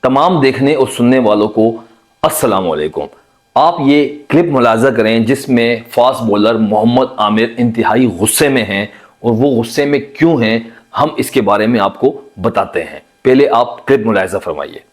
تمام دیکھنے اور سننے والوں کو السلام علیکم۔ آپ یہ کلپ ملاحظہ کریں جس میں فاسٹ بولر محمد عامر انتہائی غصے میں ہیں، اور وہ غصے میں کیوں ہیں ہم اس کے بارے میں آپ کو بتاتے ہیں۔ پہلے آپ کلپ ملاحظہ فرمائیے۔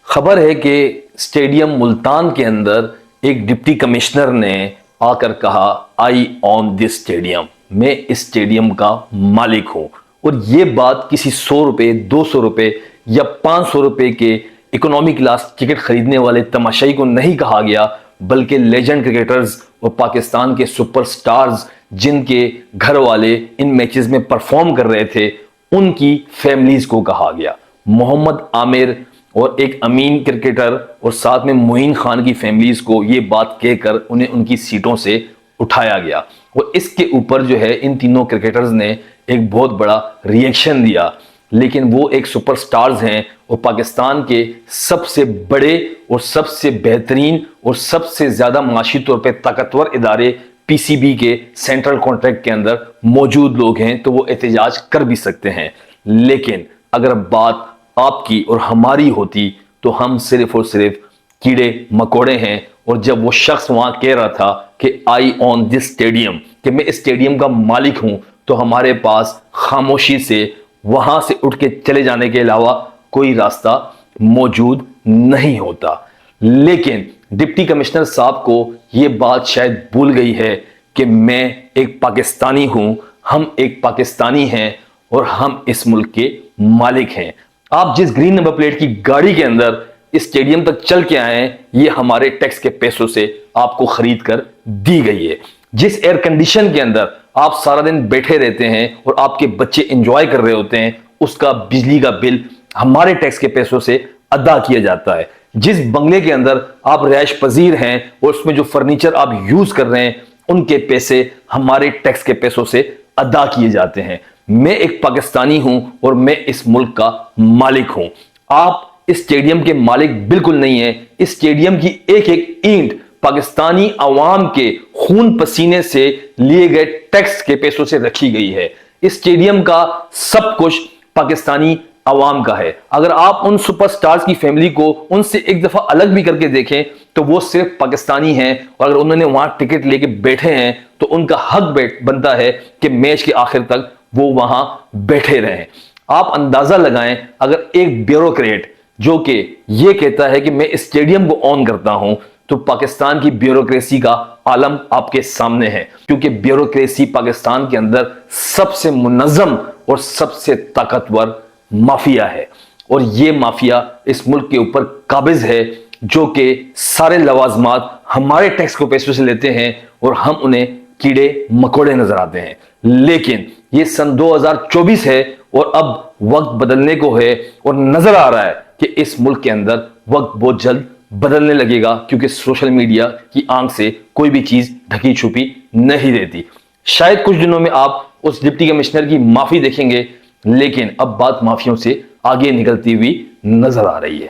خبر ہے کہ اسٹیڈیم ملتان کے اندر ایک ڈپٹی کمشنر نے آ کر کہا آئی اون دس اسٹیڈیم، میں اس اسٹیڈیم کا مالک ہوں، اور یہ بات کسی 100 روپے 200 روپے یا 500 روپے کے اکنامی کلاس ٹکٹ خریدنے والے تماشائی کو نہیں کہا گیا، بلکہ لیجنڈ کرکٹرز اور پاکستان کے سپر سٹارز جن کے گھر والے ان میچز میں پرفارم کر رہے تھے ان کی فیملیز کو کہا گیا۔ محمد عامر اور ایک امین کرکٹر اور ساتھ میں معین خان کی فیملیز کو یہ بات کہہ کر انہیں ان کی سیٹوں سے اٹھایا گیا، اور اس کے اوپر جو ہے ان تینوں کرکٹرز نے ایک بہت بڑا ری ایکشن دیا۔ لیکن وہ ایک سپر سٹارز ہیں اور پاکستان کے سب سے بڑے اور سب سے بہترین اور سب سے زیادہ معاشی طور پہ طاقتور ادارے پی سی بی کے سینٹرل کانٹریکٹ کے اندر موجود لوگ ہیں، تو وہ احتجاج کر بھی سکتے ہیں۔ لیکن اگر بات آپ کی اور ہماری ہوتی تو ہم صرف اور صرف کیڑے مکوڑے ہیں، اور جب وہ شخص وہاں کہہ رہا تھا کہ آئی اون دس اسٹیڈیم، کہ میں اس اسٹیڈیم کا مالک ہوں، تو ہمارے پاس خاموشی سے وہاں سے اٹھ کے چلے جانے کے علاوہ کوئی راستہ موجود نہیں ہوتا۔ لیکن ڈپٹی کمشنر صاحب کو یہ بات شاید بھول گئی ہے کہ میں ایک پاکستانی ہوں، ہم ایک پاکستانی ہیں اور ہم اس ملک کے مالک ہیں۔ آپ جس گرین نمبر پلیٹ کی گاڑی کے اندر اس اسٹیڈیم تک چل کے آئے ہیں، یہ ہمارے ٹیکس کے پیسوں سے آپ کو خرید کر دی گئی ہے۔ جس ایئر کنڈیشن کے اندر آپ سارا دن بیٹھے رہتے ہیں اور آپ کے بچے انجوائے کر رہے ہوتے ہیں، اس کا بجلی کا بل ہمارے ٹیکس کے پیسوں سے ادا کیا جاتا ہے۔ جس بنگلے کے اندر آپ رہائش پذیر ہیں اور اس میں جو فرنیچر آپ یوز کر رہے ہیں، ان کے پیسے ہمارے ٹیکس کے پیسوں سے ادا کیے جاتے ہیں۔ میں ایک پاکستانی ہوں اور میں اس ملک کا مالک ہوں۔ آپ اس اسٹیڈیم کے مالک بالکل نہیں ہیں۔ اس اسٹیڈیم کی ایک ایک اینٹ پاکستانی عوام کے خون پسینے سے لیے گئے ٹیکس کے پیسوں سے رکھی گئی ہے۔ اس اسٹیڈیم کا سب کچھ پاکستانی عوام کا ہے۔ اگر آپ ان سپر سٹارز کی فیملی کو ان سے ایک دفعہ الگ بھی کر کے دیکھیں تو وہ صرف پاکستانی ہیں، اور اگر انہوں نے وہاں ٹکٹ لے کے بیٹھے ہیں تو ان کا حق بنتا ہے کہ میچ کے آخر تک وہ وہاں بیٹھے رہیں۔ آپ اندازہ لگائیں، اگر ایک بیوروکریٹ جو کہ یہ کہتا ہے کہ میں اس اسٹیڈیم کو آن کرتا ہوں، تو پاکستان کی بیوروکریسی کا عالم آپ کے سامنے ہے، کیونکہ بیوروکریسی پاکستان کے اندر سب سے منظم اور سب سے طاقتور مافیا ہے، اور یہ مافیا اس ملک کے اوپر قابض ہے، جو کہ سارے لوازمات ہمارے ٹیکس کو پیسوں سے لیتے ہیں اور ہم انہیں کیڑے مکوڑے نظر آتے ہیں۔ لیکن یہ سن 2024 ہے اور اب وقت بدلنے کو ہے، اور نظر آ رہا ہے کہ اس ملک کے اندر وقت بہت جلد بدلنے لگے گا، کیونکہ سوشل میڈیا کی آنکھ سے کوئی بھی چیز ڈھکی چھپی نہیں رہتی۔ شاید کچھ دنوں میں آپ اس ڈپٹی کمشنر کی معافی دیکھیں گے، لیکن اب بات معافیوں سے آگے نکلتی ہوئی نظر آ رہی ہے۔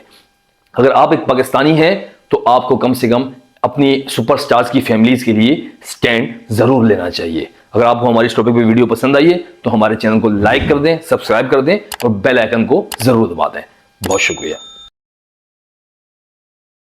اگر آپ ایک پاکستانی ہیں تو آپ کو کم سے کم اپنی سپر سٹارز کی فیملیز کے لیے سٹینڈ ضرور لینا چاہیے۔ اگر آپ کو ہماری اس ٹاپک پہ ویڈیو پسند آئی ہے تو ہمارے چینل کو لائک کر دیں، سبسکرائب کر دیں اور بیل آئیکن کو ضرور دبا دیں۔ بہت شکریہ۔